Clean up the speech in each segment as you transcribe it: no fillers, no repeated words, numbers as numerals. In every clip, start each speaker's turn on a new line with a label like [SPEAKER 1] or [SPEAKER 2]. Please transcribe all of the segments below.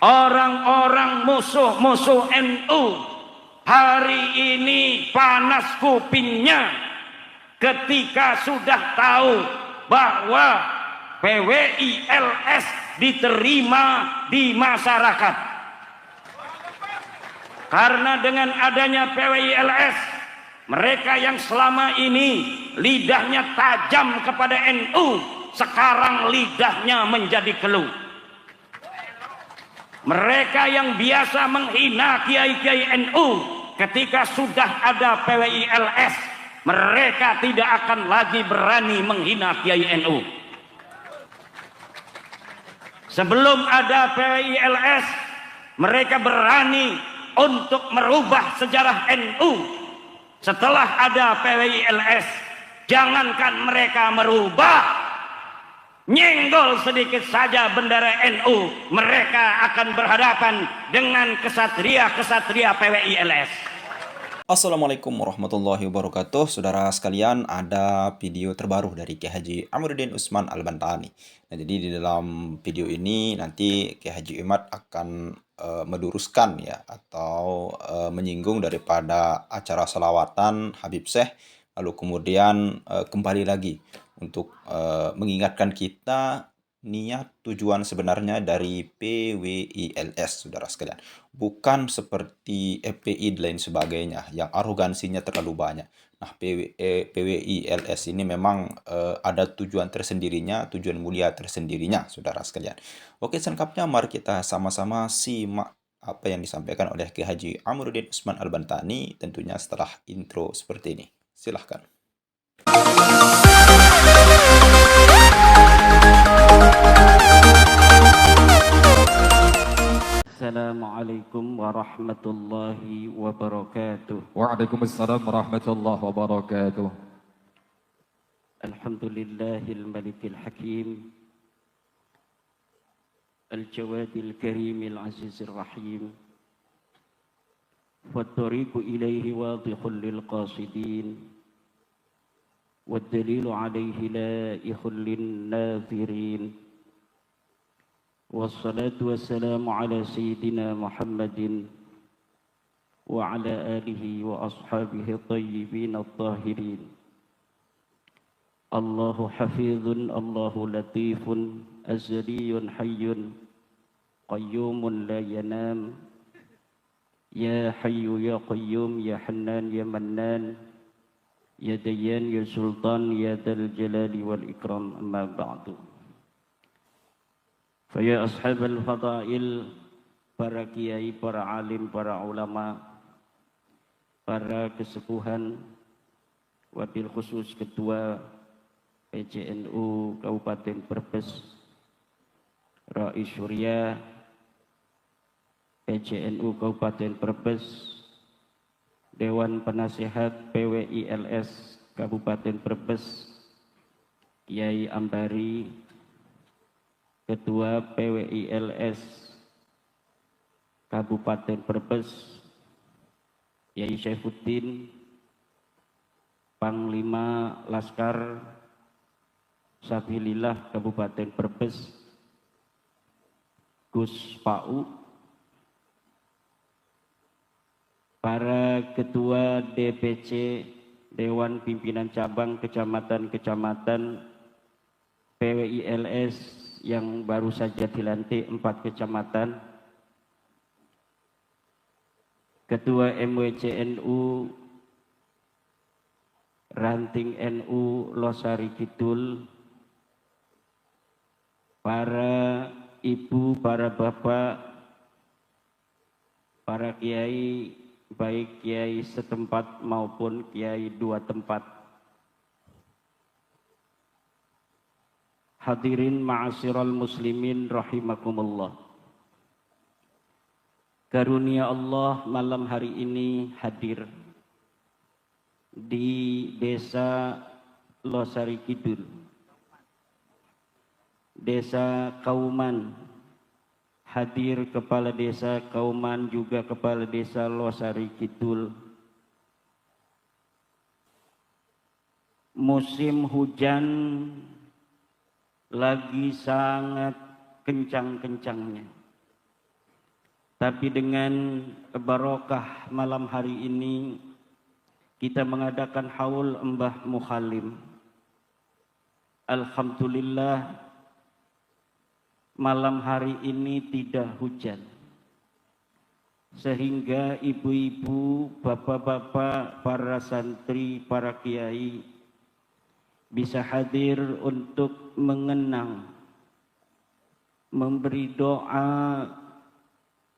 [SPEAKER 1] Orang-orang musuh-musuh NU hari ini panas kupingnya ketika sudah tahu bahwa PWILS diterima di masyarakat. Karena dengan adanya PWILS, mereka yang selama ini lidahnya tajam kepada NU, sekarang lidahnya menjadi keluh. Mereka yang biasa menghina kiai-kiai NU, ketika sudah ada PWILS, mereka tidak akan lagi berani menghina kiai NU. Sebelum ada PWILS, mereka berani untuk merubah sejarah NU. Setelah ada PWILS, jangankan mereka merubah, nyenggol sedikit saja bendera NU, mereka akan berhadapan dengan kesatria-kesatria PWILS.
[SPEAKER 2] Assalamualaikum warahmatullahi wabarakatuh. Saudara sekalian, ada video terbaru dari Kiai Haji Amiruddin Utsman Al-Bantani. Nah, jadi di dalam video ini nanti Kiai Haji Imad akan meluruskan ya atau menyinggung daripada acara salawatan Habib Syekh, lalu kemudian kembali lagi untuk mengingatkan kita niat tujuan sebenarnya dari PWILS, saudara sekalian. Bukan seperti FPI dan lain sebagainya yang arogansinya terlalu banyak. Nah, PWILS ini memang ada tujuan tersendirinya, tujuan mulia tersendirinya, saudara sekalian. Oke, selengkapnya mari kita sama-sama simak apa yang disampaikan oleh Kiai Haji Amiruddin Utsman Al-Bantani, tentunya setelah intro seperti ini. Silahkan.
[SPEAKER 1] Assalamualaikum warahmatullahi wabarakatuh.
[SPEAKER 3] Waalaikumsalam warahmatullahi wabarakatuh.
[SPEAKER 1] Alhamdulillahil malikil hakim, al-jawadil karimil azizir rahim, wat-tariqu ilaihi wadihul lil qasidin, wad-dalilu alaihi laihul lin nazirin. Wassalatu wassalamu ala sayyidina Muhammadin wa ala alihi wa ashabihi tayyibin at-tahirin. Allahu hafizun, Allahu latifun, azaliyun hayyun, qayyumun la yanam. Ya hayyu ya qayyum, ya hannan ya mannan, ya dayyan ya sultan, ya dal jalali wal ikram, amma ba'du. Faya ashabal fadail, para kiai, para alim, para ulama, para kesepuhan, wabil khusus ketua PCNU Kabupaten Brebes, Rais Surya PCNU Kabupaten Brebes, Dewan Penasehat PWILS Kabupaten Brebes, Kiai Ambari, Ketua PWILS Kabupaten Brebes, Yai Syaifuddin, Panglima Laskar Sabilillah Kabupaten Brebes, Gus Pau, para Ketua DPC Dewan Pimpinan Cabang Kecamatan-Kecamatan PWILS yang baru saja dilantik 4 kecamatan, Ketua MWCNU Ranting NU Losari Kidul, para ibu, para bapak, para kiai, baik kiai setempat maupun kiai 2 tempat. Hadirin ma'asyiral muslimin rahimakumullah. Karunia Allah malam hari ini hadir di Desa Losari Kidul, Desa Kauman. Hadir Kepala Desa Kauman, juga Kepala Desa Losari Kidul. Musim hujan lagi sangat kencang-kencangnya. Tapi dengan barokah malam hari ini kita mengadakan haul Mbah Mukhalim. Alhamdulillah malam hari ini tidak hujan, sehingga ibu-ibu, bapak-bapak, para santri, para kiai bisa hadir untuk mengenang, memberi doa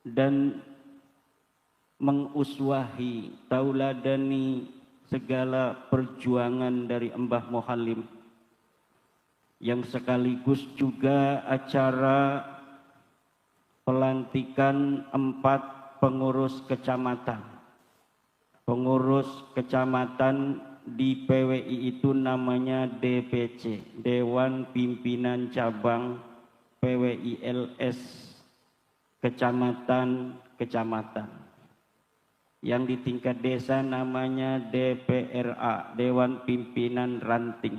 [SPEAKER 1] dan menguswahi, tauladani segala perjuangan dari Mbah Mukhalim, yang sekaligus juga acara pelantikan 4 pengurus kecamatan. Pengurus kecamatan di PWI itu namanya DPC, Dewan Pimpinan Cabang PWI LS kecamatan. Yang di tingkat desa namanya DPRA, Dewan Pimpinan Ranting.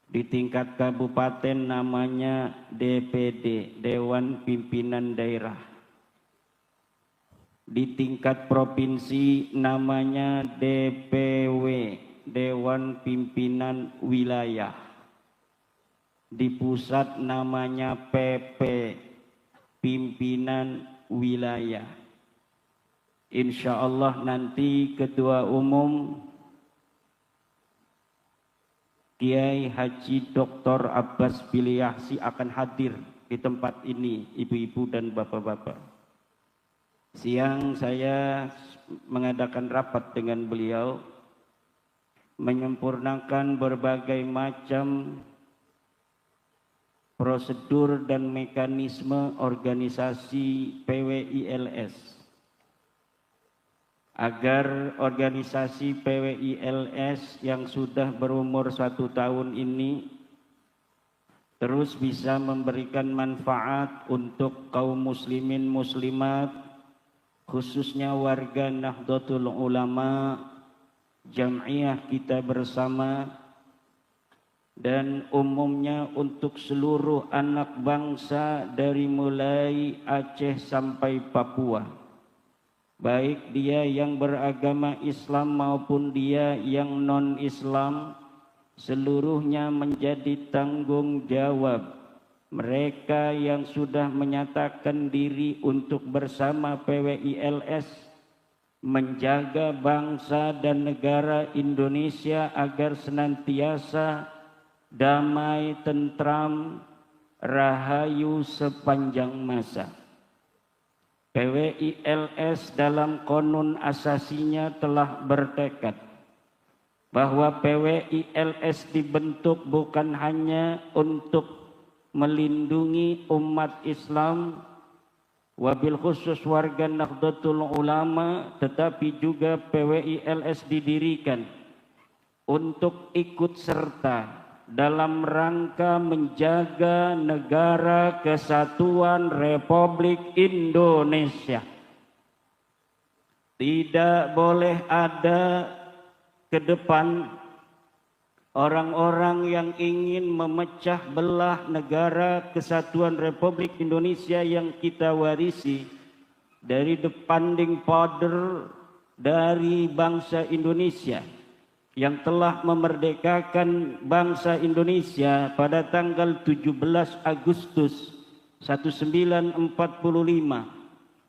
[SPEAKER 1] Di tingkat kabupaten namanya DPD, Dewan Pimpinan Daerah. Di tingkat provinsi namanya DPW, Dewan Pimpinan Wilayah. Di pusat namanya PP, Pimpinan Wilayah. Insya Allah nanti Ketua Umum Kiai Haji Dr. Abbas Biliahsi akan hadir di tempat ini, ibu-ibu dan bapak-bapak. Siang saya mengadakan rapat dengan beliau, menyempurnakan berbagai macam prosedur dan mekanisme organisasi PWILS, agar organisasi PWILS yang sudah berumur 1 tahun ini terus bisa memberikan manfaat untuk kaum muslimin muslimat, khususnya warga Nahdlatul Ulama, Jam'iyah kita bersama, dan umumnya untuk seluruh anak bangsa dari mulai Aceh sampai Papua. Baik dia yang beragama Islam maupun dia yang non-Islam, seluruhnya menjadi tanggung jawab mereka yang sudah menyatakan diri untuk bersama PWILS menjaga bangsa dan negara Indonesia agar senantiasa damai, tentram, rahayu sepanjang masa. PWILS dalam konun asasinya telah bertekad bahwa PWILS dibentuk bukan hanya untuk melindungi umat Islam, wabil khusus warga Nahdlatul Ulama, tetapi juga PWILS didirikan untuk ikut serta dalam rangka menjaga negara kesatuan Republik Indonesia. Tidak boleh ada ke depan orang-orang yang ingin memecah belah negara kesatuan Republik Indonesia yang kita warisi dari the founding father dari bangsa Indonesia, yang telah memerdekakan bangsa Indonesia pada tanggal 17 Agustus 1945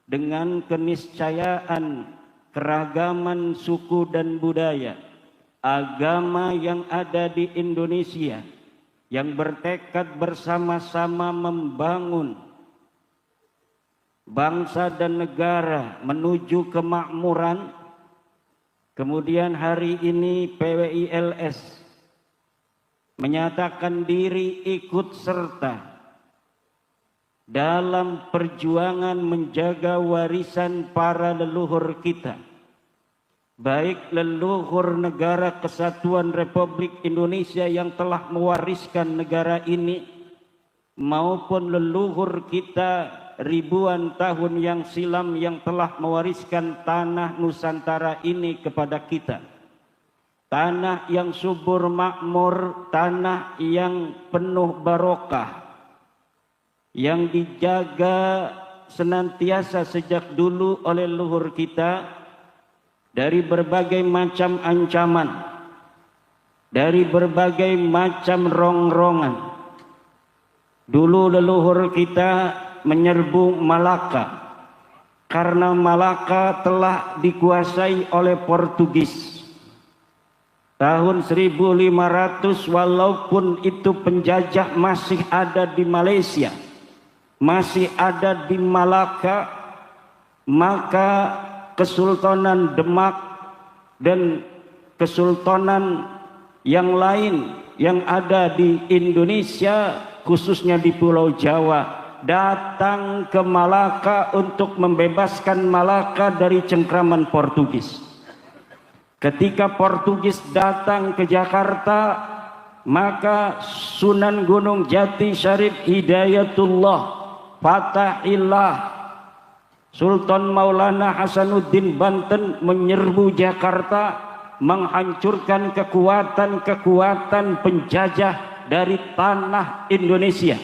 [SPEAKER 1] dengan keniscayaan keragaman suku dan budaya, agama yang ada di Indonesia, yang bertekad bersama-sama membangun bangsa dan negara menuju kemakmuran. Kemudian hari ini PWILS menyatakan diri ikut serta dalam perjuangan menjaga warisan para leluhur kita, baik leluhur negara kesatuan Republik Indonesia yang telah mewariskan negara ini, maupun leluhur kita ribuan tahun yang silam yang telah mewariskan tanah Nusantara ini kepada kita. Tanah yang subur makmur, tanah yang penuh barokah, yang dijaga senantiasa sejak dulu oleh leluhur kita dari berbagai macam ancaman, dari berbagai macam rongrongan. Dulu leluhur kita menyerbu Malaka karena Malaka telah dikuasai oleh Portugis. Tahun 1500 walaupun itu penjajah masih ada di Malaysia, masih ada di Malaka, maka Kesultanan Demak dan kesultanan yang lain yang ada di Indonesia, khususnya di Pulau Jawa, datang ke Malaka untuk membebaskan Malaka dari cengkraman Portugis. Ketika Portugis datang ke Jakarta, maka Sunan Gunung Jati Syarif Hidayatullah Fatahillah Sultan Maulana Hasanuddin Banten menyerbu Jakarta, menghancurkan kekuatan-kekuatan penjajah dari tanah Indonesia.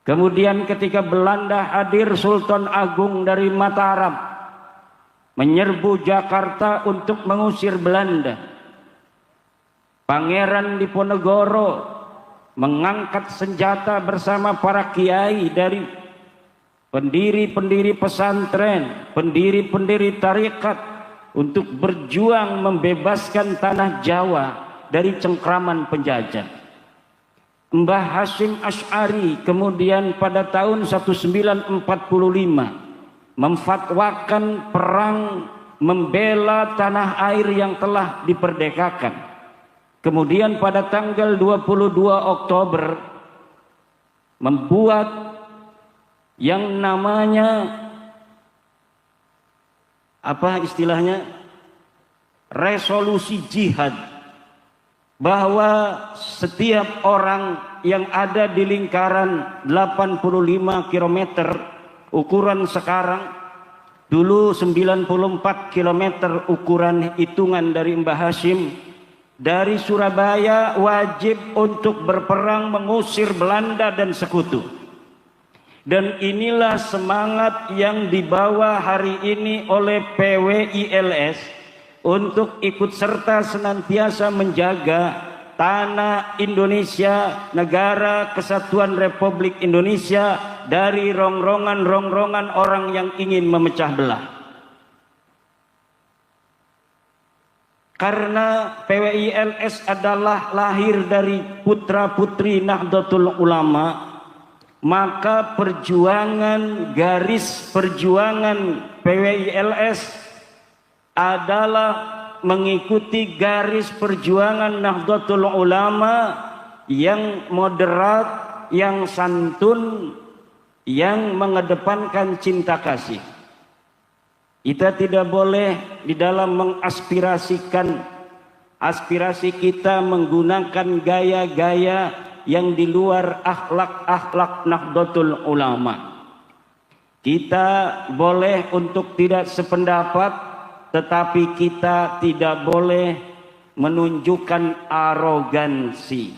[SPEAKER 1] Kemudian ketika Belanda hadir, Sultan Agung dari Mataram menyerbu Jakarta untuk mengusir Belanda. Pangeran Diponegoro mengangkat senjata bersama para kiai dari pendiri-pendiri pesantren, pendiri-pendiri tarekat untuk berjuang membebaskan tanah Jawa dari cengkraman penjajah. Mbah Hasyim Asy'ari kemudian pada tahun 1945 memfatwakan perang membela tanah air yang telah diperdekakan. Kemudian pada tanggal 22 Oktober membuat yang namanya apa istilahnya, resolusi jihad, bahwa setiap orang yang ada di lingkaran 85 km ukuran sekarang, dulu 94 km ukuran hitungan dari Mbah Hasyim, dari Surabaya wajib untuk berperang mengusir Belanda dan sekutu. Dan inilah semangat yang dibawa hari ini oleh PWILS untuk ikut serta senantiasa menjaga tanah Indonesia, negara kesatuan Republik Indonesia dari rongrongan-rongrongan orang yang ingin memecah belah. Karena PWILS adalah lahir dari putra-putri Nahdlatul Ulama, maka garis perjuangan PWILS adalah mengikuti garis perjuangan Nahdlatul Ulama yang moderat, yang santun, yang mengedepankan cinta kasih. Kita tidak boleh di dalam mengaspirasikan aspirasi kita menggunakan gaya-gaya yang di luar akhlak-akhlak Nahdlatul Ulama. Kita boleh untuk tidak sependapat, tetapi kita tidak boleh menunjukkan arogansi.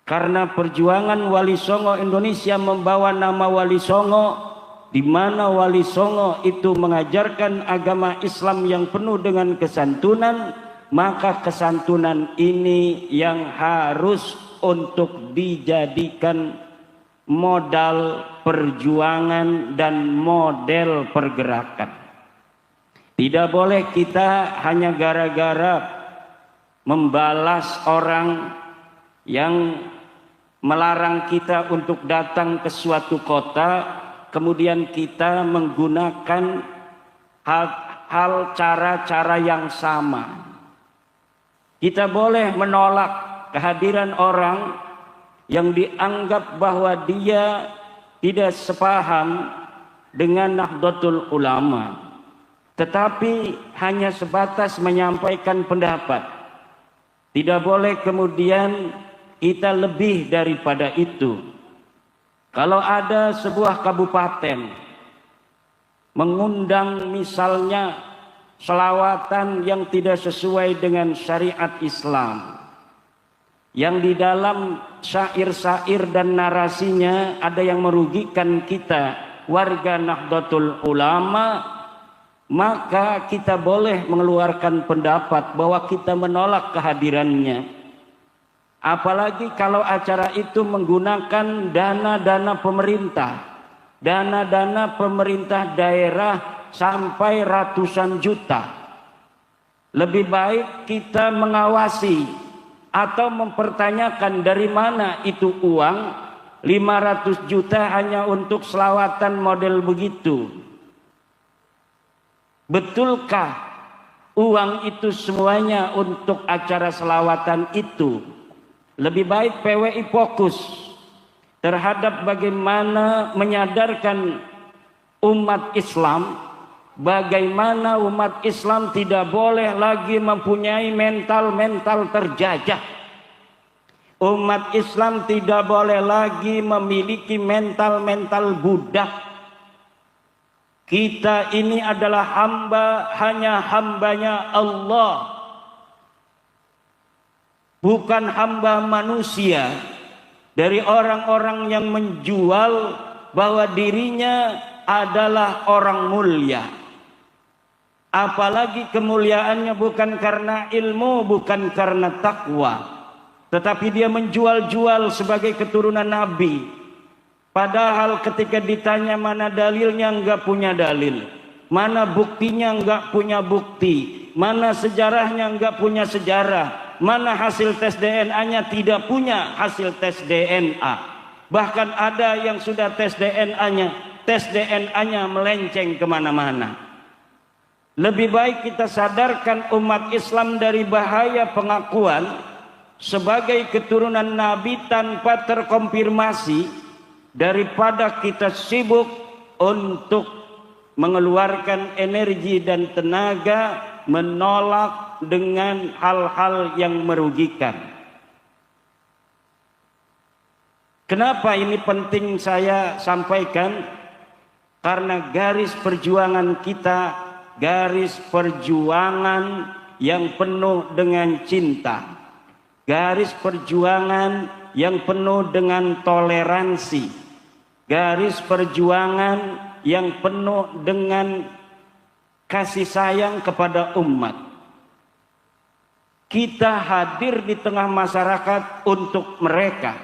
[SPEAKER 1] Karena perjuangan Wali Songo Indonesia membawa nama Wali Songo, di mana Wali Songo itu mengajarkan agama Islam yang penuh dengan kesantunan, maka kesantunan ini yang harus untuk dijadikan modal perjuangan dan model pergerakan. Tidak boleh kita hanya gara-gara membalas orang yang melarang kita untuk datang ke suatu kota, kemudian kita menggunakan hal cara-cara yang sama. Kita boleh menolak kehadiran orang yang dianggap bahwa dia tidak sepaham dengan Nahdlatul Ulama, tetapi hanya sebatas menyampaikan pendapat. Tidak boleh kemudian kita lebih daripada itu. Kalau ada sebuah kabupaten mengundang misalnya selawatan yang tidak sesuai dengan syariat Islam, yang di dalam syair-syair dan narasinya ada yang merugikan kita warga Nahdlatul Ulama, maka kita boleh mengeluarkan pendapat bahwa kita menolak kehadirannya. Apalagi kalau acara itu menggunakan dana-dana pemerintah, dana-dana pemerintah daerah sampai ratusan juta. Lebih baik kita mengawasi atau mempertanyakan dari mana itu uang 500 juta hanya untuk selawatan model begitu. Betulkah uang itu semuanya untuk acara selawatan itu? Lebih baik PWI fokus terhadap bagaimana menyadarkan umat Islam, bagaimana umat Islam tidak boleh lagi mempunyai mental-mental terjajah. Umat Islam tidak boleh lagi memiliki mental-mental budak. Kita ini adalah hamba, hanya hambanya Allah, bukan hamba manusia. Dari orang-orang yang menjual bahwa dirinya adalah orang mulia. Apalagi kemuliaannya bukan karena ilmu, bukan karena takwa, tetapi dia menjual-jual sebagai keturunan Nabi. Padahal ketika ditanya mana dalilnya, enggak punya dalil. Mana buktinya, enggak punya bukti. Mana sejarahnya, enggak punya sejarah. Mana hasil tes DNA-nya, tidak punya hasil tes DNA. Bahkan ada yang sudah tes DNA-nya melenceng kemana-mana. Lebih baik kita sadarkan umat Islam dari bahaya pengakuan sebagai keturunan Nabi tanpa terkonfirmasi, daripada kita sibuk untuk mengeluarkan energi dan tenaga menolak dengan hal-hal yang merugikan. Kenapa ini penting saya sampaikan? Karena garis perjuangan kita, garis perjuangan yang penuh dengan cinta, garis perjuangan yang penuh dengan toleransi, garis perjuangan yang penuh dengan kasih sayang kepada umat. Kita hadir di tengah masyarakat untuk mereka.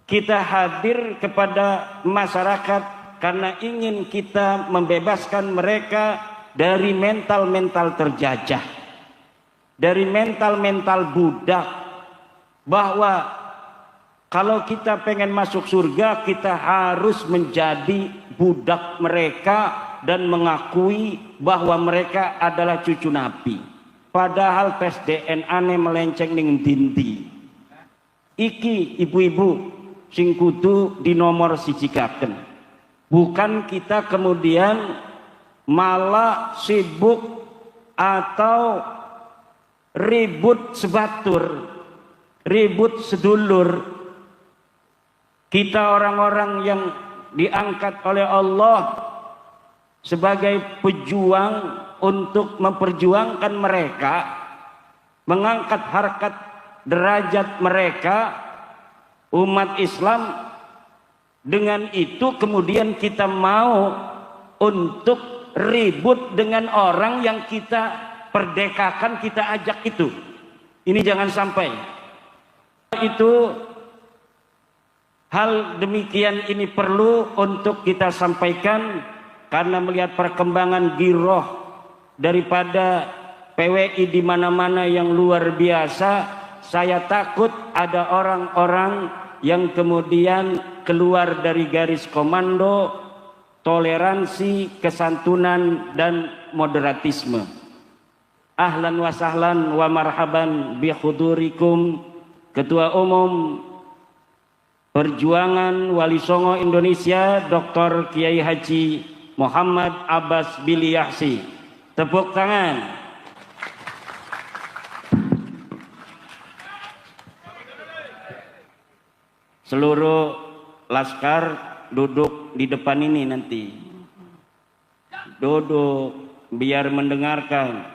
[SPEAKER 1] Kita hadir kepada masyarakat karena ingin kita membebaskan mereka dari mental-mental terjajah, dari mental-mental budak, bahwa kalau kita pengen masuk surga kita harus menjadi budak mereka dan mengakui bahwa mereka adalah cucu Nabi. Padahal tes DNA melenceng ning dinti. Iki ibu-ibu sing kudu dinomor sijikaken. Bukan kita kemudian malah sibuk atau ribut sebatur, ribut sedulur. Kita orang-orang yang diangkat oleh Allah sebagai pejuang untuk memperjuangkan mereka, mengangkat harkat derajat mereka, umat Islam. Dengan itu kemudian kita mau untuk ribut dengan orang yang kita perdekakan, kita ajak itu. Ini jangan sampai. Itu hal demikian ini perlu untuk kita sampaikan, karena melihat perkembangan giroh daripada PWI di mana-mana yang luar biasa, saya takut ada orang-orang yang kemudian keluar dari garis komando, toleransi, kesantunan, dan moderatisme. Ahlan wa sahlan wa marhaban bi hudurikum Ketua Umum Perjuangan Wali Songo Indonesia Dr. Kiai Haji Muhammad Abbas Biliyahsi. Tepuk tangan. Seluruh laskar duduk di depan ini nanti. Duduk biar mendengarkan.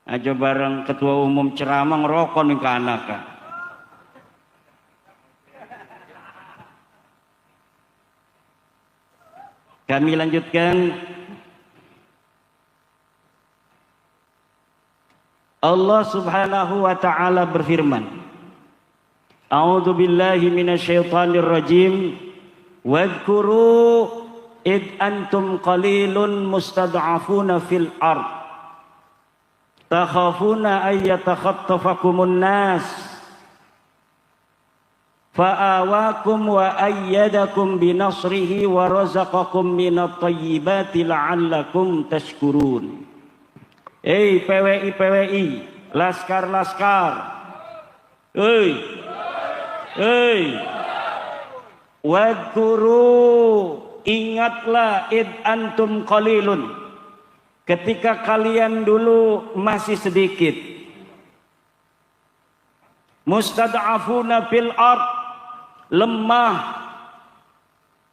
[SPEAKER 1] Aja bareng ketua umum ceramah ngerokok nih ke anak. Kami lanjutkan. Allah Subhanahu wa taala berfirman, A'udzu billahi minasyaitonir rajim. Wadhkuru id antum qalilun mustad'afuna fil ard takhafuna ay yatakhattafakumun nas fa'awakum wa ayyadakum binasrihi wa razaqakum minat thayyibati la'allakum tashkurun. PWI, laskar-laskar. Wadhkuru, ingatlah id antum qalilun, ketika kalian dulu masih sedikit. Mustad'afuna fil ard, lemah.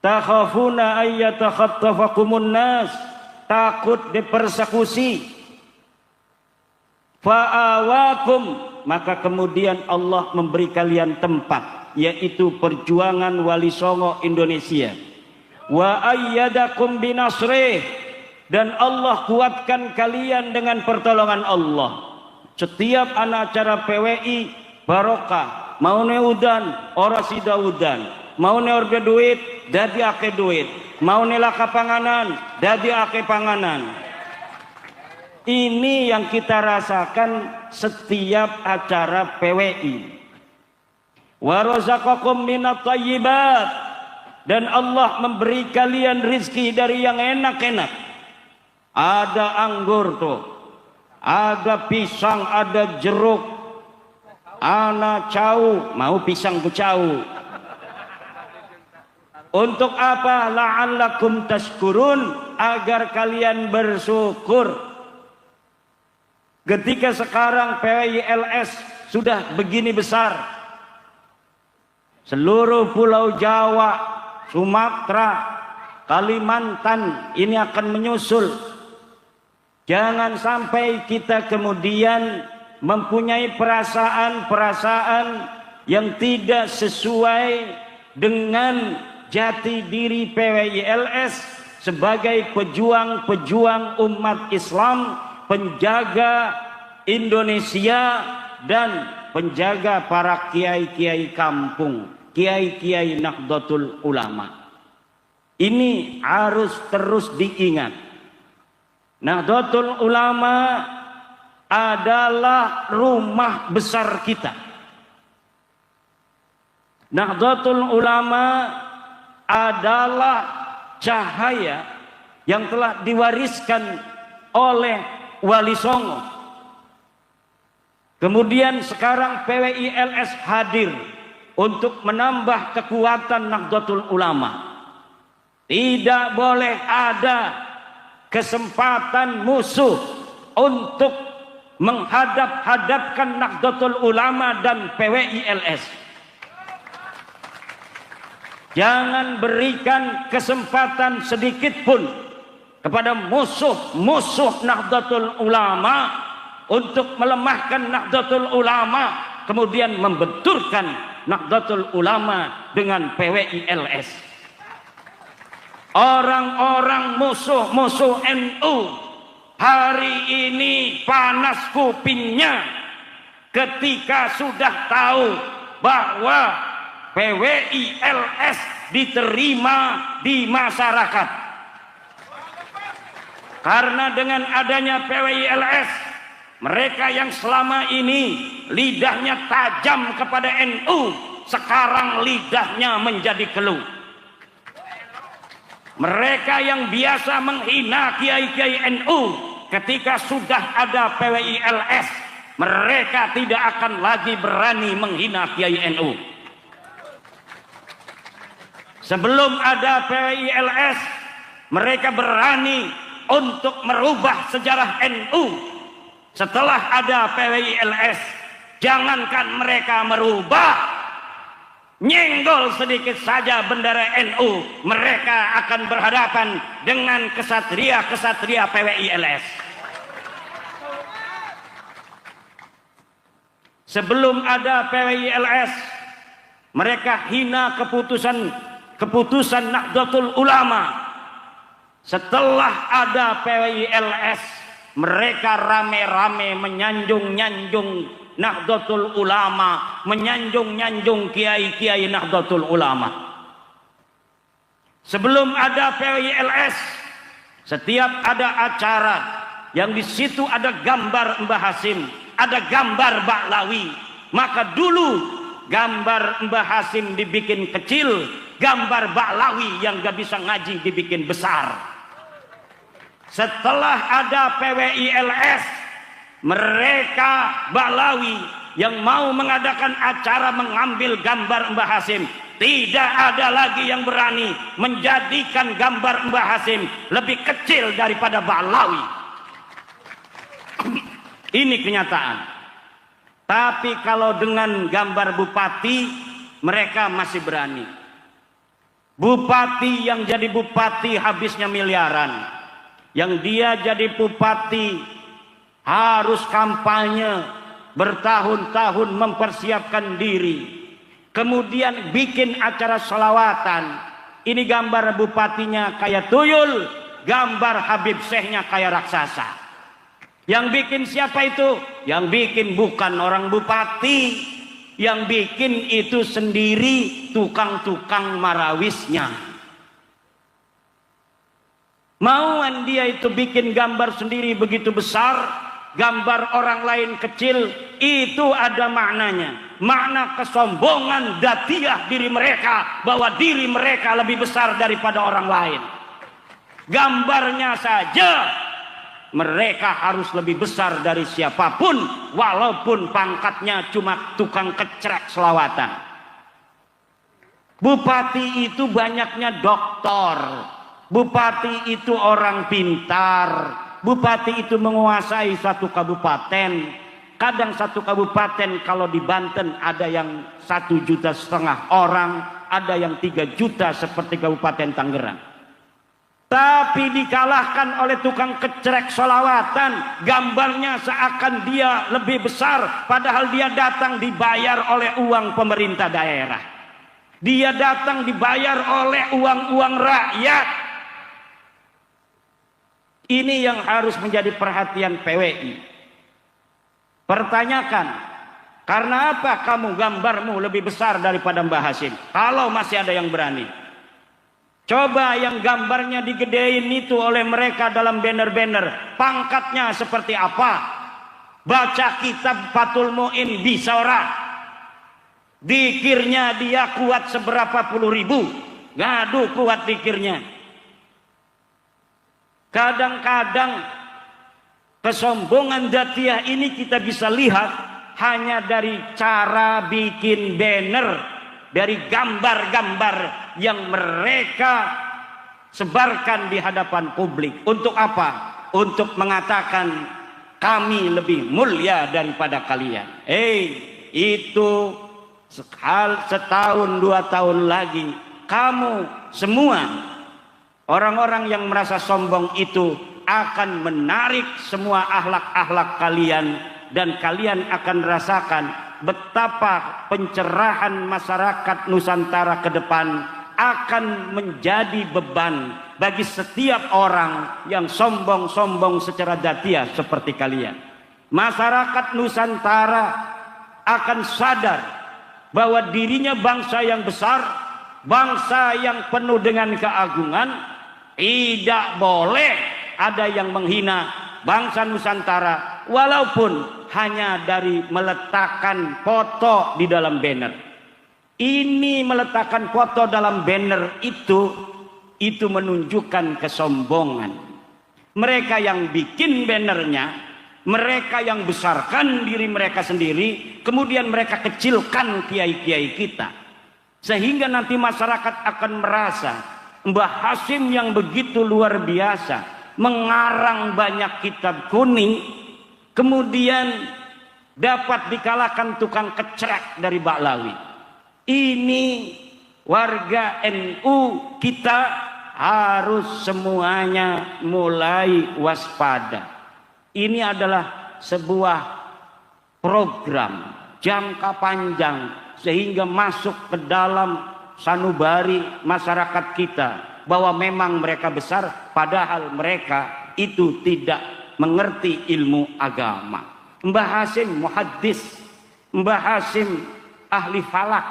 [SPEAKER 1] Takhafuna ay yatakhattafakumun nas, takut dipersekusi. Fa'awakum, maka kemudian Allah memberi kalian tempat, yaitu perjuangan Wali Songo Indonesia. Wa ayyadakum binasrih, dan Allah kuatkan kalian dengan pertolongan Allah. Setiap anak acara PWI barokah, mau neudan ora sida udan, mau orbe duit dadi ake duit, mau laka panganan dadi ake panganan. Ini yang kita rasakan setiap acara PWI. Wa razaqakum minat thayyibat, dan Allah memberi kalian rizki dari yang enak-enak. Ada anggur tuh, ada pisang, ada jeruk, ana cau, mau pisang becau. Untuk apa? La'allakum tashkurun, agar kalian bersyukur. Ketika sekarang PWILS sudah begini besar, seluruh pulau Jawa, Sumatera, Kalimantan ini akan menyusul. Jangan sampai kita kemudian mempunyai perasaan-perasaan yang tidak sesuai dengan jati diri PWILS sebagai pejuang-pejuang umat Islam, penjaga Indonesia, dan penjaga para kiai-kiai kampung, kiai-kiai Nahdlatul Ulama. Ini harus terus diingat. Nahdlatul Ulama adalah rumah besar kita. Nahdlatul Ulama adalah cahaya yang telah diwariskan oleh Wali Songo. Kemudian sekarang PWILS hadir untuk menambah kekuatan Nahdlatul Ulama. Tidak boleh ada kesempatan musuh untuk menghadap-hadapkan Nahdlatul Ulama dan PWILS. Jangan berikan kesempatan sedikit pun kepada musuh-musuh Nahdlatul Ulama untuk melemahkan Nahdlatul Ulama, kemudian membenturkan Nahdlatul Ulama dengan PWILS. Orang-orang musuh-musuh NU hari ini panas kupingnya ketika sudah tahu bahwa PWILS diterima di masyarakat. Karena dengan adanya PWILS, mereka yang selama ini lidahnya tajam kepada NU, sekarang lidahnya menjadi keluh. Mereka yang biasa menghina kiai-kiai NU, ketika sudah ada PWILS, mereka tidak akan lagi berani menghina kiai NU. Sebelum ada PWILS, mereka berani untuk merubah sejarah NU. Setelah ada PWILS, jangankan mereka merubah, nyenggol sedikit saja bendera NU, mereka akan berhadapan dengan kesatria-kesatria PWILS. Sebelum ada PWILS, mereka hina keputusan Nahdlatul Ulama. Setelah ada PWILS, mereka rame-rame menyanjung-nyanjung Nahdlatul Ulama, menyanjung-nyanjung kiai-kiai Nahdlatul Ulama. Sebelum ada PWILS, setiap ada acara yang di situ ada gambar Mbah Hasim, ada gambar Ba'lawi, maka dulu gambar Mbah Hasim dibikin kecil, gambar Ba'lawi yang gak bisa ngaji dibikin besar. Setelah ada PWILS, mereka Ba'lawi yang mau mengadakan acara mengambil gambar Mbah Hasim, tidak ada lagi yang berani menjadikan gambar Mbah Hasim lebih kecil daripada Ba'lawi. Ini kenyataan. Tapi kalau dengan gambar bupati, mereka masih berani. Bupati yang jadi bupati habisnya miliaran. Yang dia jadi bupati harus kampanye bertahun-tahun mempersiapkan diri. Kemudian bikin acara sholawatan. Ini gambar bupatinya kayak tuyul, gambar Habib Syekhnya kayak raksasa. Yang bikin siapa itu? Yang bikin bukan orang bupati. Yang bikin itu sendiri tukang-tukang marawisnya. Mauan dia itu bikin gambar sendiri begitu besar, gambar orang lain kecil, itu ada maknanya. Makna kesombongan datiah diri mereka, bahwa diri mereka lebih besar daripada orang lain. Gambarnya saja mereka harus lebih besar dari siapapun, walaupun pangkatnya cuma tukang kecrek selawatan. Bupati itu banyaknya doktor. Bupati itu orang pintar. Bupati itu menguasai satu kabupaten. Kadang satu kabupaten kalau di Banten ada yang 1,5 juta orang, ada yang 3 juta seperti Kabupaten Tangerang. Tapi dikalahkan oleh tukang kecrek sholawatan. Gambarnya seakan dia lebih besar, padahal dia datang dibayar oleh uang pemerintah daerah. Dia datang dibayar oleh uang-uang rakyat. Ini yang harus menjadi perhatian PWI. Pertanyakan, karena apa kamu gambarmu lebih besar daripada Mbah Hasim? Kalau masih ada yang berani. Coba yang gambarnya digedein itu oleh mereka dalam banner-banner. Pangkatnya seperti apa? Baca kitab Fathul Mu'in bisa ora? Dikirnya dia kuat seberapa puluh ribu. Ngadu kuat dikirnya. Kadang-kadang kesombongan datiah ini kita bisa lihat hanya dari cara bikin banner, dari gambar-gambar yang mereka sebarkan di hadapan publik. Untuk apa? Untuk mengatakan kami lebih mulia daripada kalian. Itu setahun 2 tahun lagi kamu semua orang-orang yang merasa sombong itu akan menarik semua akhlak-akhlak kalian, dan kalian akan rasakan betapa pencerahan masyarakat Nusantara ke depan akan menjadi beban bagi setiap orang yang sombong-sombong secara datiah seperti kalian. Masyarakat Nusantara akan sadar bahwa dirinya bangsa yang besar, bangsa yang penuh dengan keagungan. Tidak boleh ada yang menghina bangsa Nusantara, walaupun hanya dari meletakkan foto di dalam banner. Ini meletakkan foto dalam banner itu menunjukkan kesombongan. Mereka yang bikin bannernya, mereka yang besarkan diri mereka sendiri, kemudian mereka kecilkan kiai-kiai kita. Sehingga nanti masyarakat akan merasa Mbah Hasim yang begitu luar biasa, mengarang banyak kitab kuning, kemudian dapat dikalahkan tukang kecrek dari Ba'lawi. Ini warga NU kita harus semuanya mulai waspada. Ini adalah sebuah program jangka panjang sehingga masuk ke dalam sanubari masyarakat kita bahwa memang mereka besar padahal mereka itu tidak mengerti ilmu agama. Mbah Hasim muhaddis, Mbah Hasim ahli falak,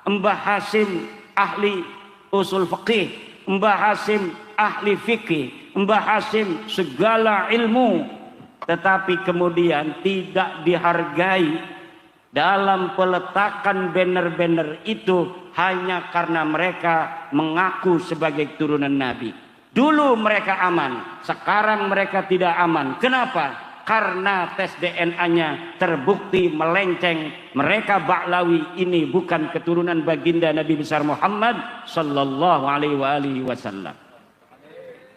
[SPEAKER 1] Mbah Hasim ahli usul fikih, Mbah Hasim ahli fikih, Mbah Hasim segala ilmu, tetapi kemudian tidak dihargai dalam peletakan banner-banner itu hanya karena mereka mengaku sebagai turunan Nabi. Dulu mereka aman, sekarang mereka tidak aman. Kenapa? Karena tes DNA-nya terbukti melenceng. Mereka Ba'lawi ini bukan keturunan baginda Nabi besar Muhammad sallallahu alaihi wasallam.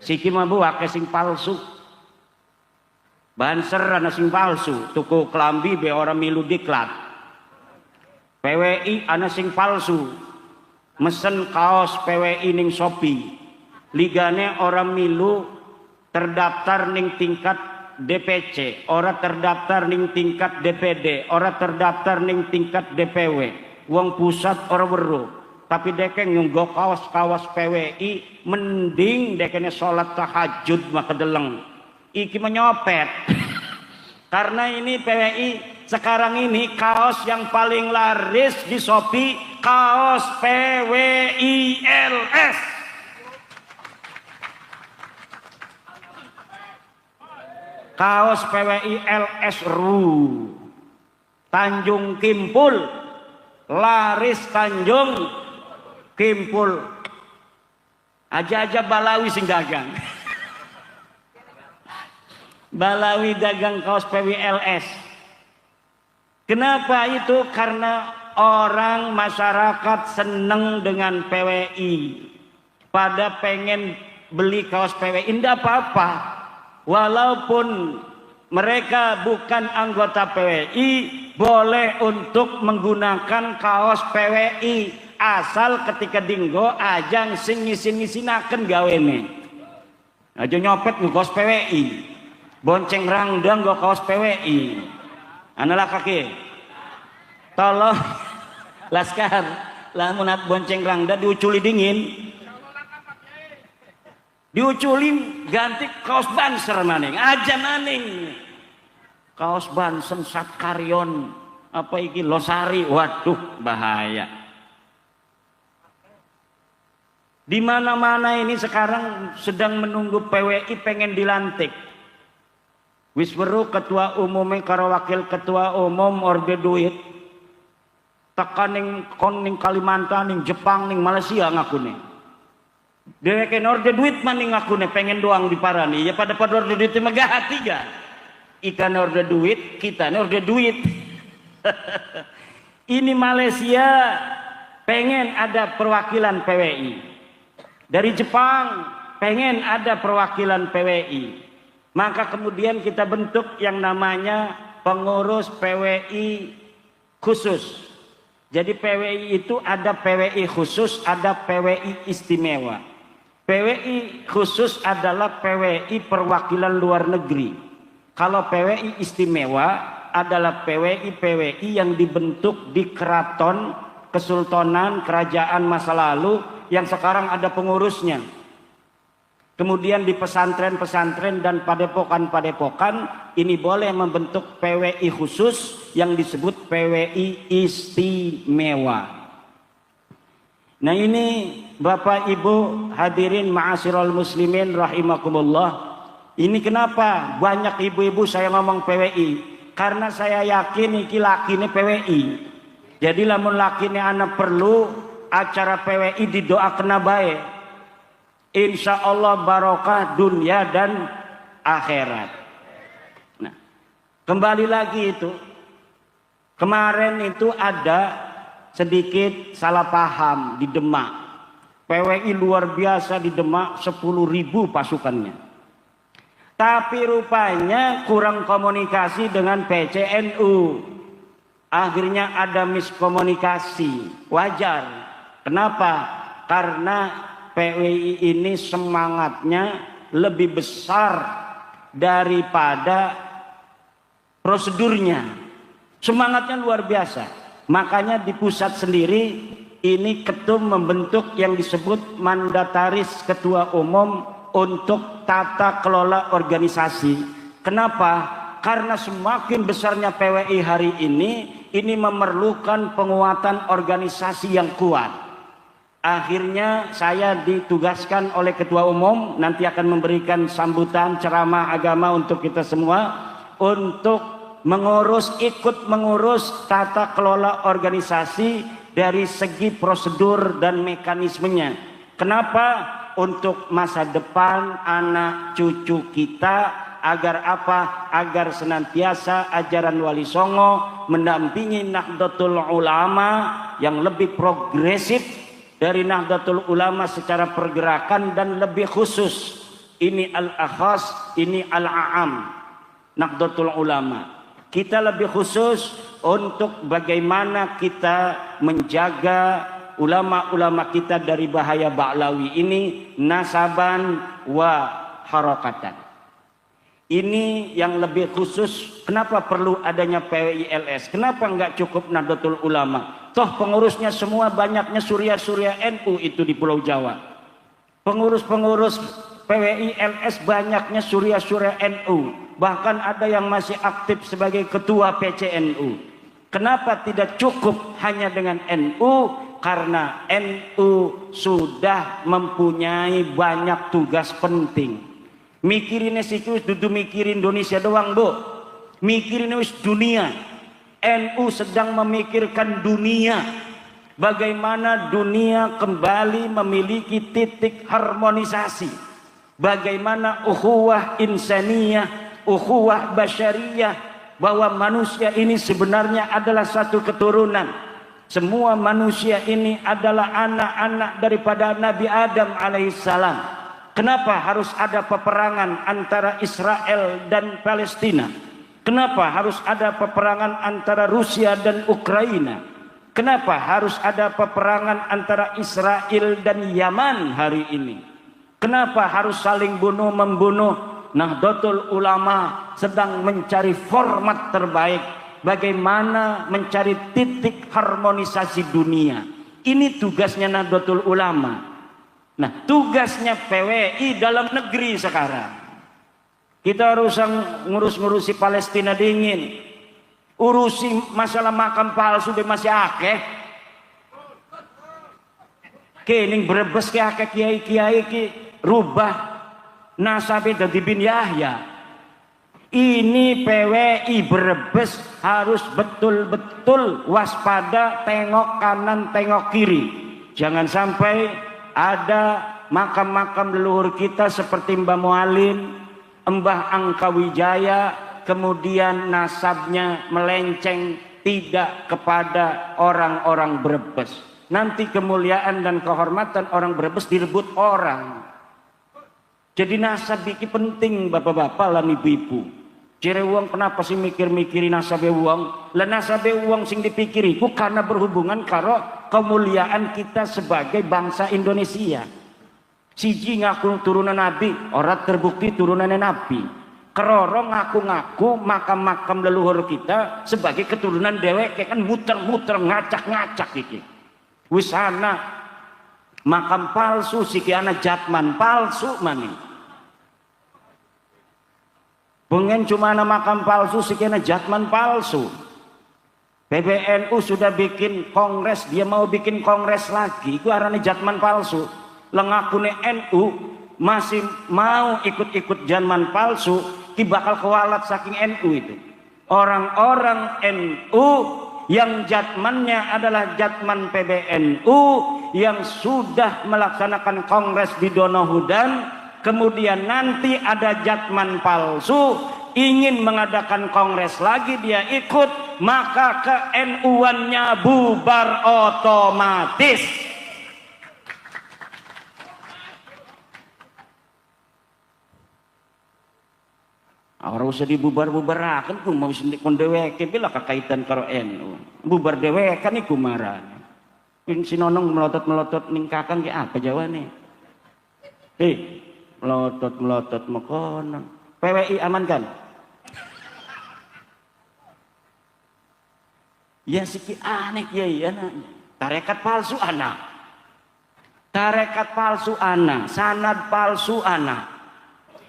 [SPEAKER 1] Siki mambu ake sing palsu. Banser ana sing palsu, tuku klambi be ora milu diklat. PWI ana sing palsu. Mesen kaos PWI ning Shopee. Ligane ora milu terdaftar ning tingkat DPC, ora terdaftar ning tingkat DPD, ora terdaftar ning tingkat DPW. Wong pusat ora weruh, tapi dekeng nyunggo kaos-kaos PWI mending dekene salat tahajud mah kedeleng. Iki menyopet. Karena ini PWI sekarang ini kaos yang paling laris di Shopee kaos PWI LS. Kaos PWI LS RU Tanjung Kimpul, laris Tanjung Kimpul. Aja-aja Balawi sing dagang. Balawi dagang kaos PWI LS. Kenapa itu? Karena orang masyarakat seneng dengan PWI. Pada pengen beli kaos PWI, tidak apa-apa. Walaupun mereka bukan anggota PWI, boleh untuk menggunakan kaos PWI asal ketika dinggo ajang sing ngisin-ngisinaken gawene. Aja nyopet nggo kaos PWI. Bonceng rangdang nggo kaos PWI. Analah kaki. Tolong Laskar, lamun bonceng rangda diuculi dingin. Diuculin ganti kaos banser maning, aja maning. Kaos bansen Satkaryon apa iki Losari, waduh bahaya. Di mana-mana ini sekarang sedang menunggu PWI pengen dilantik. Wis weruh ketua umumnya karo wakil ketua umum orde duit. Tekan ning kon ning Kalimantan, ning Jepang, ning Malaysia ngakune. Dheweke orde duit maning ngakune pengen doang diparani. Ya pada orde duit megah hati ga. Ikan orde duit, kita orde duit. Ini Malaysia pengen ada perwakilan PWI. Dari Jepang pengen ada perwakilan PWI. Maka kemudian kita bentuk yang namanya pengurus PWI khusus. Jadi PWI itu ada PWI khusus, ada PWI istimewa. PWI khusus adalah PWI perwakilan luar negeri. Kalau PWI istimewa adalah PWI yang dibentuk di keraton, kesultanan, kerajaan masa lalu yang sekarang ada pengurusnya. Kemudian di pesantren-pesantren dan padepokan-padepokan ini boleh membentuk PWI khusus yang disebut PWI istimewa. Nah ini Bapak Ibu hadirin ma'asyiral muslimin rahimakumullah. Ini kenapa banyak ibu-ibu saya ngomong PWI? Karena saya yakin iki lakine PWI. Jadi lamun lakine anak perlu acara PWI didoakeun bae. Insya Allah barokah dunia dan akhirat. Nah, kembali lagi itu. Kemarin itu ada sedikit salah paham di Demak. PWI luar biasa di Demak 10.000 pasukannya. Tapi rupanya kurang komunikasi dengan PCNU. Akhirnya ada miskomunikasi. Wajar. Kenapa? Karena PWI ini semangatnya lebih besar daripada prosedurnya. Semangatnya luar biasa. Makanya di pusat sendiri ini ketum membentuk yang disebut mandataris ketua umum untuk tata kelola organisasi. Kenapa? Karena semakin besarnya PWI hari ini memerlukan penguatan organisasi yang kuat. Akhirnya saya ditugaskan oleh ketua umum, nanti akan memberikan sambutan ceramah agama untuk kita semua, untuk ikut mengurus tata kelola organisasi dari segi prosedur dan mekanismenya. Kenapa? Untuk masa depan anak cucu kita, agar apa? Agar senantiasa ajaran Wali Songo mendampingi Nahdlatul Ulama yang lebih progresif dari Nahdlatul Ulama secara pergerakan, dan lebih khusus ini al-akhas, ini al-a'am Nahdlatul Ulama. Kita lebih khusus untuk bagaimana kita menjaga ulama-ulama kita dari bahaya Ba'lawi ini, nasaban wa harakatan. Ini yang lebih khusus. Kenapa perlu adanya PWILS? Kenapa enggak cukup Nahdlatul Ulama? Toh pengurusnya semua banyaknya surya-surya NU itu di Pulau Jawa. Pengurus-pengurus PWILS banyaknya surya-surya NU. Bahkan ada yang masih aktif sebagai ketua PCNU. Kenapa tidak cukup hanya dengan NU? Karena NU sudah mempunyai banyak tugas penting. Mikirin situ dudu mikirin Indonesia doang, Bu. Mikirin wis dunia. NU sedang memikirkan dunia. Bagaimana dunia kembali memiliki titik harmonisasi. Bagaimana ukhuwah insaniyah, ukhuwah basyariyah, bahwa manusia ini sebenarnya adalah satu keturunan. Semua manusia ini adalah anak-anak daripada Nabi Adam alaihissalam. Kenapa harus ada peperangan antara Israel dan Palestina? Kenapa harus ada peperangan antara Rusia dan Ukraina? Kenapa harus ada peperangan antara Israel dan Yaman hari ini? Kenapa harus saling bunuh-membunuh? Nahdlatul Ulama sedang mencari format terbaik, bagaimana mencari titik harmonisasi dunia. Ini tugasnya Nahdlatul Ulama. Nah, tugasnya PWI dalam negeri sekarang. Kita harus ngurus-ngurusi Palestina dingin. Urusi masalah makam palsu masih akeh. Kening Brebes ke akeh kiai-kiai ki rubah nasabe dadi bin Yahya. Ini PWI Brebes harus betul-betul waspada, tengok kanan, tengok kiri. Jangan sampai ada makam-makam leluhur kita seperti Mbah Mualim, Mbah Angkawijaya, kemudian nasabnya melenceng tidak kepada orang-orang Brebes. Nanti kemuliaan dan kehormatan orang Brebes direbut orang. Jadi nasab iki penting bapak-bapak lan ibu-ibu. Cire uang kenapa sih mikir-mikirin nasabe uang? Lah nasabe uang sing dipikiri ku karena berhubungan karo kemuliaan kita sebagai bangsa Indonesia. Siji ngaku turunan Nabi, ora terbukti turunannya Nabi. Keroro ngaku-ngaku makam-makam leluhur kita sebagai keturunan dheweke, kan muter-muter ngacak-ngacak iki. Wis ana makam palsu siki ana jatman palsu maning. Pengen cuma ana makam palsu sikena jatman palsu. PBNU sudah bikin kongres, dia mau bikin kongres lagi, itu arane jatman palsu. Lengakune NU masih mau ikut-ikut jatman palsu, ki bakal kewalat saking NU itu. Orang-orang NU yang jatmannya adalah jatman PBNU yang sudah melaksanakan kongres di Donohudan. Kemudian nanti ada jatman palsu ingin mengadakan kongres lagi, dia ikut, maka ke-NU-annya bubar otomatis. Orang usah dibubar-bubarakan ku mau sendik kon dheweke bila kakaitan karo NU. Bubar dhewekan iku marane. Pin sinonong melotot-melotot ning kakang ki apa jawane? Melotot-melotot mekono. PWI aman kan? Ya siki aneh ya tarekat palsu anak. Tarekat palsu anak, sanad palsu anak.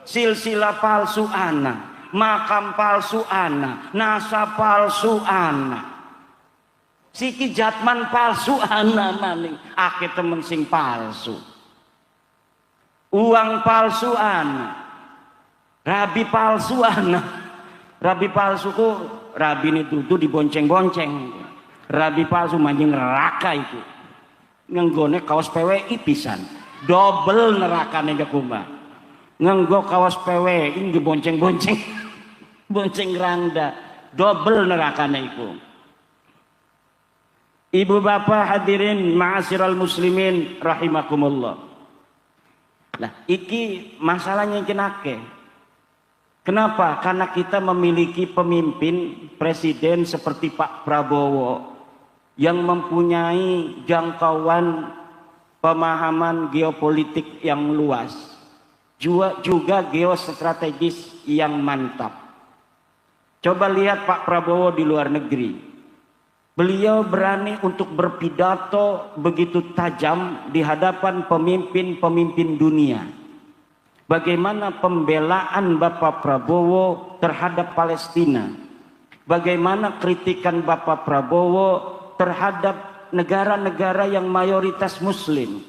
[SPEAKER 1] Silsilah palsu anak, makam palsu anak, nasab palsu anak. Siki jatman palsu anak maning, akeh temen sing palsu. Uang palsu anak. Rabi palsu anak. Rabi palsu ku rabi ini tuh dibonceng-bonceng. Rabi palsu manjing neraka itu. Ngenggone kaos PWI pisan. Double nerakane gakuma. Ngenggo kaos PWI dibonceng-bonceng. Bonceng randa. Double nerakane iku. Ibu bapak hadirin ma'asyiral muslimin rahimakumullah. Nah, iki masalahnya yang akeh. Kenapa? Karena kita memiliki pemimpin presiden seperti Pak Prabowo yang mempunyai jangkauan pemahaman geopolitik yang luas, juga geostrategis yang mantap. Coba lihat Pak Prabowo di luar negeri. Beliau berani untuk berpidato begitu tajam di hadapan pemimpin-pemimpin dunia. Bagaimana pembelaan Bapak Prabowo terhadap Palestina? Bagaimana kritikan Bapak Prabowo terhadap negara-negara yang mayoritas Muslim?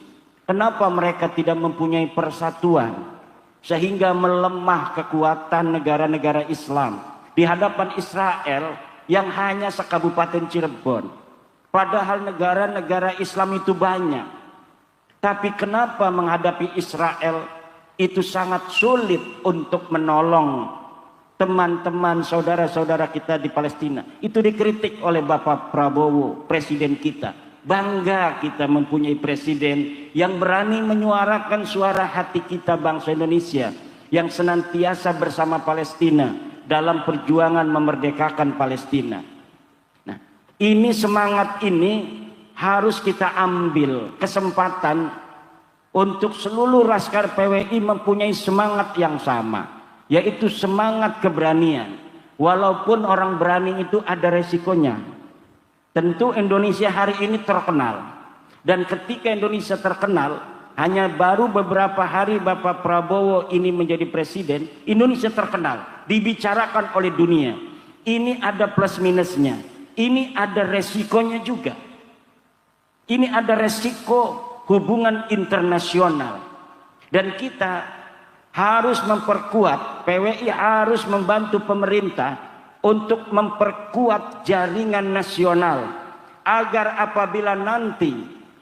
[SPEAKER 1] Kenapa mereka tidak mempunyai persatuan sehingga melemah kekuatan negara-negara Islam di hadapan Israel yang hanya sekabupaten Cirebon? Padahal negara-negara Islam itu banyak. Tapi kenapa menghadapi Israel itu sangat sulit untuk menolong teman-teman saudara-saudara kita di Palestina? Itu dikritik oleh Bapak Prabowo, presiden kita. Bangga kita mempunyai presiden yang berani menyuarakan suara hati kita bangsa Indonesia yang senantiasa bersama Palestina dalam perjuangan memerdekakan Palestina. Nah, ini semangat ini harus kita ambil kesempatan untuk seluruh laskar PWI mempunyai semangat yang sama, yaitu semangat keberanian. Walaupun orang berani itu ada resikonya. Tentu Indonesia hari ini terkenal, dan ketika Indonesia terkenal, hanya baru beberapa hari Bapak Prabowo ini menjadi presiden, Indonesia terkenal, dibicarakan oleh dunia. Ini ada plus minusnya, ini ada resikonya juga. Ini ada resiko hubungan internasional, dan kita harus memperkuat, PWI harus membantu pemerintah untuk memperkuat jaringan nasional agar apabila nanti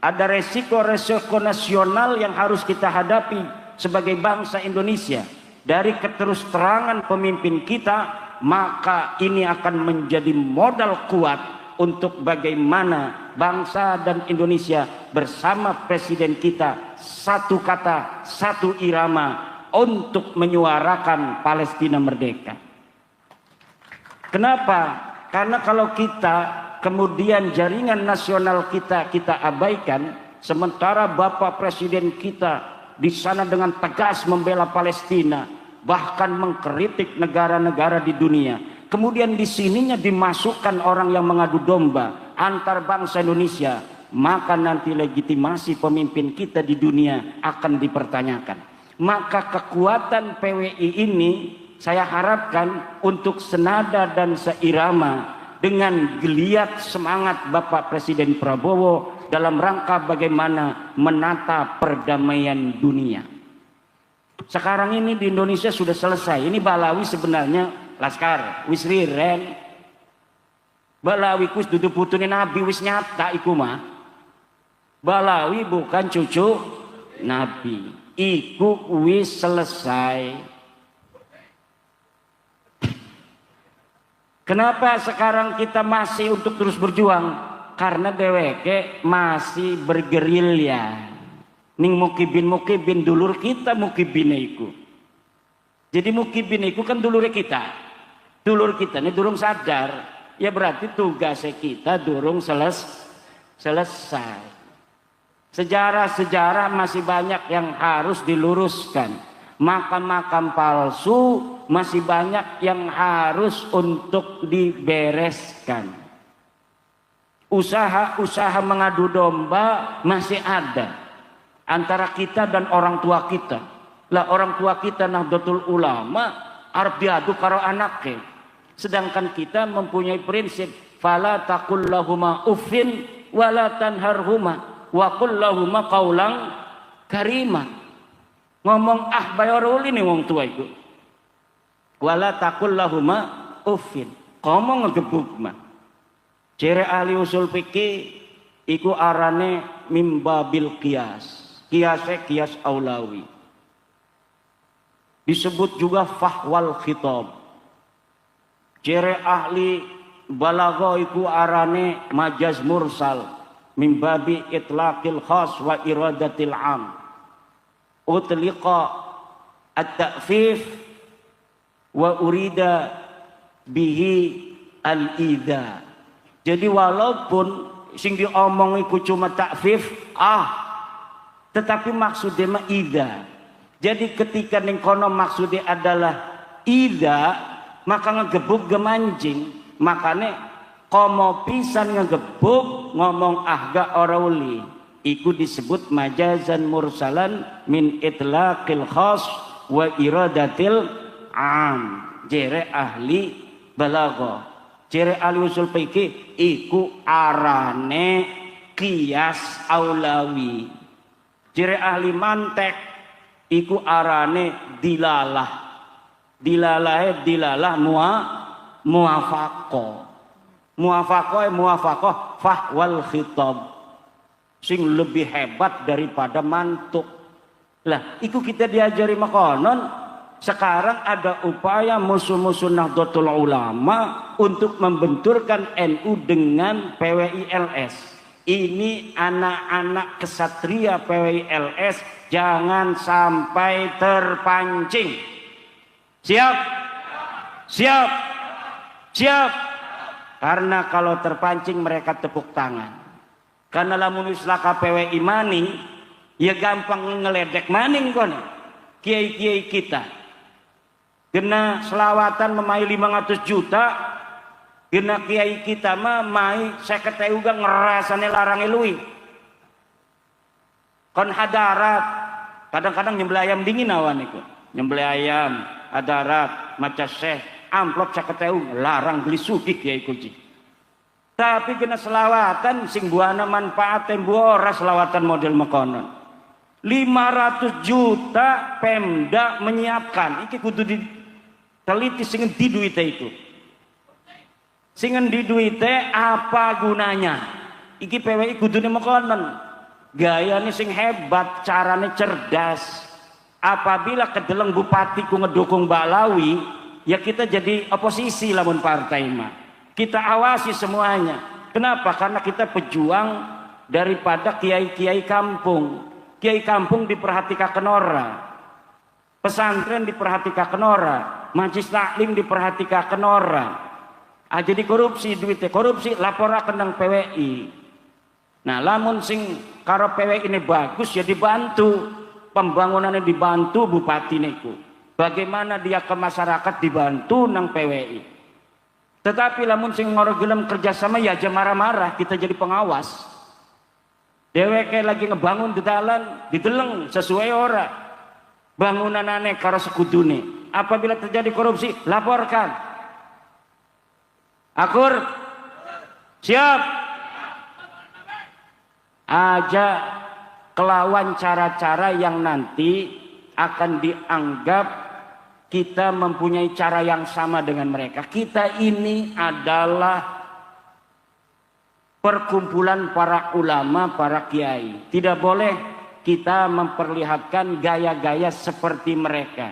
[SPEAKER 1] ada resiko-resiko nasional yang harus kita hadapi sebagai bangsa Indonesia dari keterus-terangan pemimpin kita, maka ini akan menjadi modal kuat untuk bagaimana bangsa dan Indonesia bersama presiden kita satu kata, satu irama untuk menyuarakan Palestina merdeka. Kenapa? Karena kalau kita kemudian jaringan nasional kita abaikan, sementara Bapak Presiden kita di sana dengan tegas membela Palestina, bahkan mengkritik negara-negara di dunia. Kemudian di sininya dimasukkan orang yang mengadu domba antar bangsa Indonesia, maka nanti legitimasi pemimpin kita di dunia akan dipertanyakan. Maka kekuatan PWI ini saya harapkan untuk senada dan seirama dengan geliat semangat Bapak Presiden Prabowo dalam rangka bagaimana menata perdamaian dunia. Sekarang ini di Indonesia sudah selesai. Ini Balawi sebenarnya laskar wis riren. Balawi kus dudu putune Nabi wis nyata iku mah. Balawi bukan cucu Nabi. Iku wis selesai. Kenapa sekarang kita masih untuk terus berjuang? Karena DWK masih bergerilya. Ning mukibin dulur kita mukibin iku. Jadi mukibin iku kan dulur kita. Dulur kita ini durung sadar. Ya berarti tugas kita durung selesai. Sejarah-sejarah masih banyak yang harus diluruskan. Makam-makam palsu masih banyak yang harus untuk dibereskan. Usaha-usaha mengadu domba masih ada antara kita dan orang tua kita. Lah orang tua kita Nahdlatul Ulama arep diadu karo anake. Sedangkan kita mempunyai prinsip fala taqul lahuma uffin wala tanharhuma wa qul lahuma qaulan karima. Ngomong bayorul ini wong tua itu. Wala taqul lahuma uffin. Ngomong ngegebuk mah. Ciri ahli usul fikih iku arane mimbabil qiyas. Qiyas aulawi. Disebut juga fahwal khitab. Ciri ahli balaghah iku arane majaz mursal mimbabi itlaqil khas wa iradatil am. Utliqa at-ta'fif wa urida bihi al-idha. Jadi walaupun sing diomong iku cuma ta'fif tetapi maksudnya mah idha. Jadi ketika ning kono maksudnya adalah idha, maka ngegebuk gemancing. Makane komo pisan ngegebuk ngomong ahga orauli. Iku disebut majazan mursalan min itlaqil khas wa iradatil am. Jere ahli balaghah. Ciri ahli usul fikih iku arane qiyas aulawi. Ciri ahli mantek iku arane dilalah. Dilalah muwafaqah. Muwafaqah fahwal khitab. Sing lebih hebat daripada mantuk. Lah, iku kita diajari makonon. Sekarang ada upaya musuh-musuh Nahdlatul Ulama untuk membenturkan NU dengan PWILS. Ini anak-anak kesatria PWILS jangan sampai terpancing. Siap? Siap? Siap? Karena kalau terpancing mereka tepuk tangan. Karena lamun islaka PWI mani, ya gampang ngeledek maning kono. Kiai-kiai kita. Kena selawatan memai 500 juta, kena kiai kita mah mai 50.000 uga ngerasane larang luwi. Kon hadarat, kadang-kadang nyembelih ayam dingin awan iku. Nyembelih ayam, hadarat, maca syekh, amplop 50.000 larang beli sugih kiai kuci. Tapi kena selawatan sing buana manfaat ora selawatan model mekonon. 500 juta Pemda menyiapkan. Iki kudu diteliti sing endi duite itu. Sing endi duite apa gunanya? Iki PWI kudune mekonon. Gayane sing hebat, carane cerdas. Apabila kedeleng bupati ku ngedukung Balawi, ya kita jadi oposisi lamun partai mah. Kita awasi semuanya. Kenapa? Karena kita pejuang daripada kiai-kiai kampung. Kiai kampung diperhatikan ora, pesantren diperhatikan ora, majelis taklim diperhatikan ora. Jadi korupsi duitnya korupsi laporaken nang PWI. Nah, lamun sing karo PWI ini bagus ya dibantu, pembangunannya dibantu bupati niku. Bagaimana dia ke masyarakat dibantu nang PWI. Tetapi lamun sing ngoro gelem kerjasama ya aja marah-marah, kita jadi pengawas. Dheweke lagi ngebangun di dalan, dideleng sesuai ora. Bangunanane karo sekudune. Apabila terjadi korupsi, laporkan. Akur? Siap? Aja kelawan cara-cara yang nanti akan dianggap kita mempunyai cara yang sama dengan mereka. Kita ini adalah perkumpulan para ulama, para kiai. Tidak boleh kita memperlihatkan gaya-gaya seperti mereka,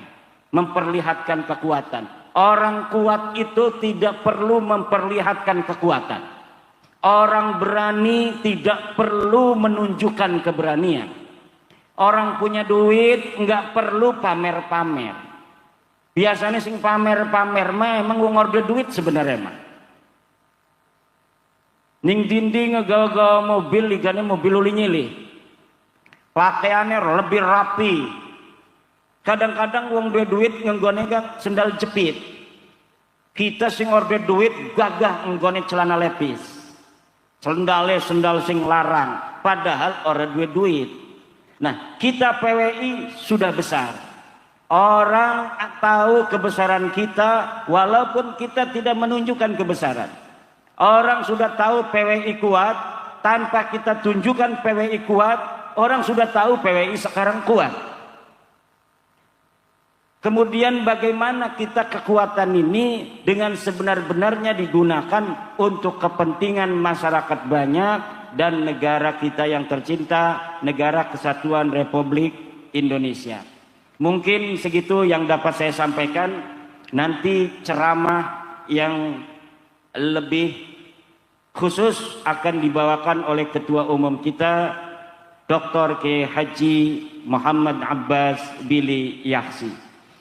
[SPEAKER 1] memperlihatkan kekuatan. Orang kuat itu tidak perlu memperlihatkan kekuatan. Orang berani tidak perlu menunjukkan keberanian. Orang punya duit nggak perlu pamer-pamer. Biasanya sing pamer-pamer mah emang ngorder duit sebenarnya mah. Ning dinding ngegawa-gawa mobil ligane mobil uli nyilih. Pakaiannya lebih rapi. Kadang-kadang wong duit ngenggone sendal jepit. Kita sing order duit gagah ngenggone celana lepis. sendal sing larang, padahal orang duit. Nah, kita PWI sudah besar. Orang tahu kebesaran kita walaupun kita tidak menunjukkan kebesaran. Orang sudah tahu PWI kuat tanpa kita tunjukkan PWI kuat, orang sudah tahu PWI sekarang kuat. Kemudian bagaimana kita kekuatan ini dengan sebenar-benarnya digunakan untuk kepentingan masyarakat banyak dan negara kita yang tercinta, Negara Kesatuan Republik Indonesia. Mungkin segitu yang dapat saya sampaikan. Nanti ceramah yang lebih khusus akan dibawakan oleh Ketua Umum kita, Dr. Kiai Haji Muhammad Abbas Bili Yahsi.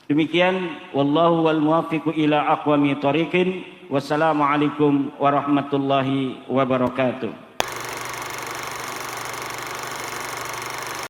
[SPEAKER 1] Demikian, wallahu wal muwaffiqu ila aqwami thoriqin. Wassalamualaikum warahmatullahi wabarakatuh.